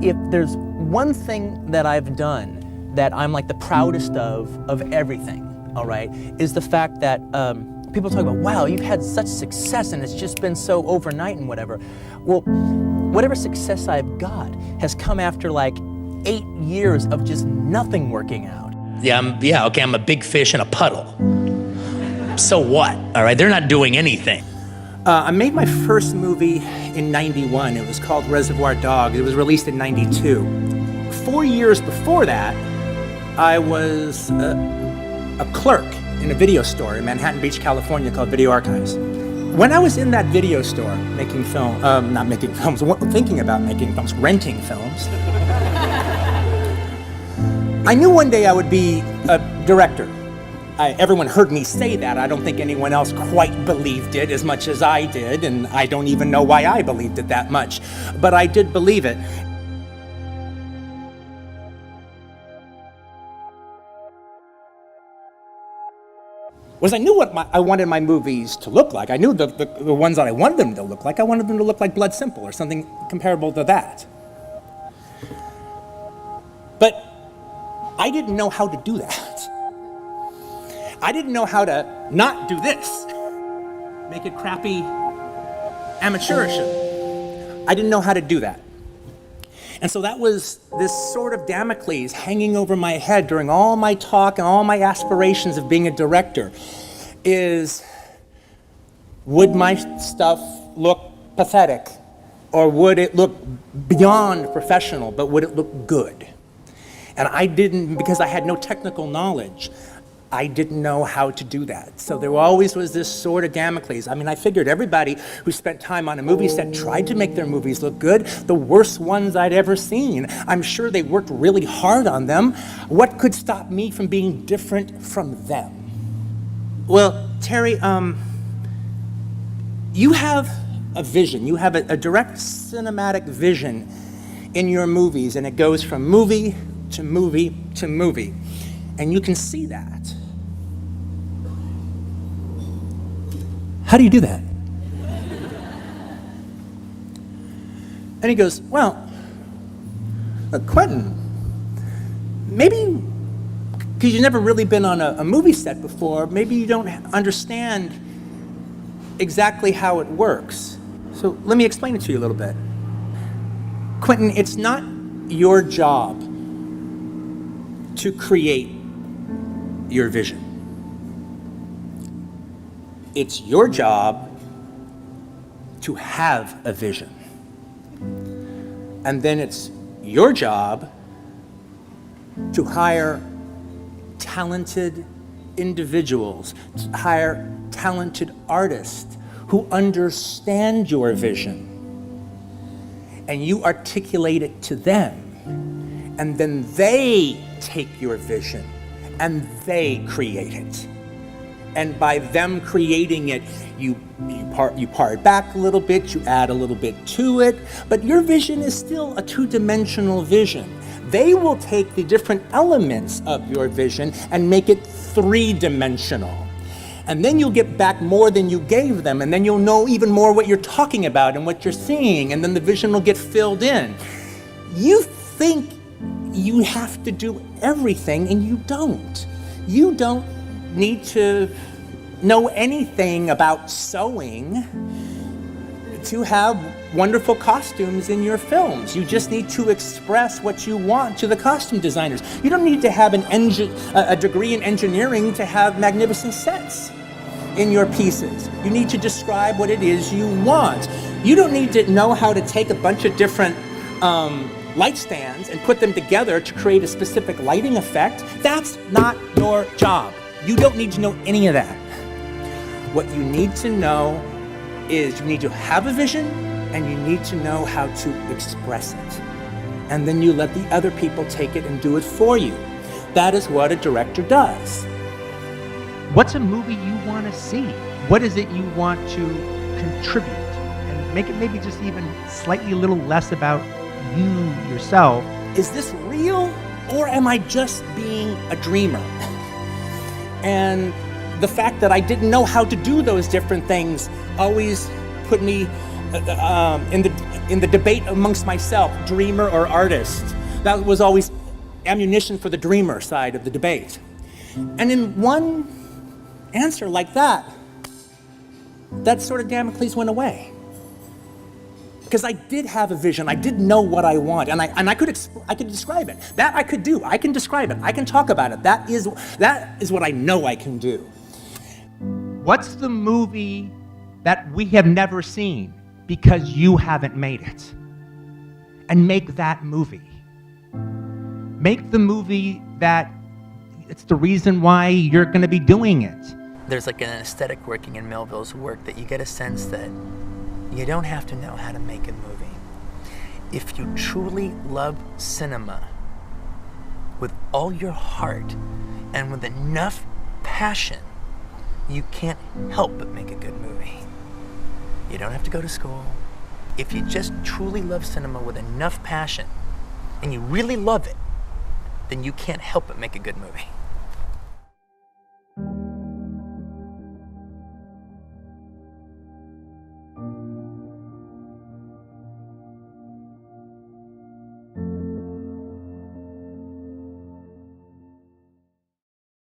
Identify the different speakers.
Speaker 1: if there's one thing that I've done that I'm like the proudest of everything, all right, is the fact that people talk about, wow, you've had such success and it's just been so overnight and whatever. Well, whatever success I've got has come after like 8 years of just nothing working out.
Speaker 2: I'm a big fish in a puddle. So what? All right, they're not doing anything.
Speaker 1: I made my first movie in '91. It was called Reservoir Dogs. It was released in '92. 4 years before that, I was a clerk in a video store in Manhattan Beach, California called Video Archives. When I was in that video store making film, thinking about making films, renting films, I knew one day I would be a director. Everyone heard me say that. I don't think anyone else quite believed it as much as I did, and I don't even know why I believed it that much, but I did believe it. I knew what I wanted my movies to look like. I knew the ones that I wanted them to look like. I wanted them to look like Blood Simple or something comparable to that. But I didn't know how to do that. I didn't know how to not do this. Make it crappy, amateurish. I didn't know how to do that. And so that was this sort of Damocles hanging over my head during all my talk and all my aspirations of being a director is, would my stuff look pathetic? Or would it look beyond professional, but would it look good? And I didn't, because I had no technical knowledge, I didn't know how to do that. So there always was this sort of Damocles. I mean, I figured everybody who spent time on a movie set tried to make their movies look good. The worst ones I'd ever seen, I'm sure they worked really hard on them. What could stop me from being different from them? Well, Terry, you have a vision. You have a direct cinematic vision in your movies, and it goes from movie to movie to movie. And you can see that. How do you do that? And he goes, well, Quentin, maybe because you've never really been on a movie set before, maybe you don't understand exactly how it works. So let me explain it to you a little bit. Quentin, it's not your job to create your vision. It's your job to have a vision. And then it's your job to hire talented individuals, to hire talented artists who understand your vision. And you articulate it to them. And then they take your vision and they create it. And by them creating it, you part it back a little bit, you add a little bit to it, but your vision is still a two-dimensional vision. They will take the different elements of your vision and make it three-dimensional. And then you'll get back more than you gave them, and then you'll know even more what you're talking about and what you're seeing, and then the vision will get filled in. You think you have to do everything, and you don't. You don't need to know anything about sewing to have wonderful costumes in your films. You just need to express what you want to the costume designers. You don't need to have a degree in engineering to have magnificent sets in your pieces. You need to describe what it is you want. You don't need to know how to take a bunch of different light stands and put them together to create a specific lighting effect. That's not your job. You don't need to know any of that. What you need to know is you need to have a vision and you need to know how to express it. And then you let the other people take it and do it for you. That is what a director does.
Speaker 3: What's a movie you want to see? What is it you want to contribute? And make it maybe just even slightly a little less about you yourself.
Speaker 1: Is this real or am I just being a dreamer? And the fact that I didn't know how to do those different things always put me in the in the debate amongst myself, dreamer or artist. That was always ammunition for the dreamer side of the debate. And in one answer like that, that sort of Damocles went away. Because I did have a vision, I did know what I want, and I could describe it. That I could do, I can describe it, I can talk about it. That is what I know I can do.
Speaker 3: What's the movie that we have never seen because you haven't made it? And make that movie. Make the movie that it's the reason why you're going to be doing it.
Speaker 2: There's like an aesthetic working in Melville's work that you get a sense that you don't have to know how to make a movie. If you truly love cinema with all your heart and with enough passion, you can't help but make a good movie. You don't have to go to school. If you just truly love cinema with enough passion and you really love it, then you can't help but make a good movie.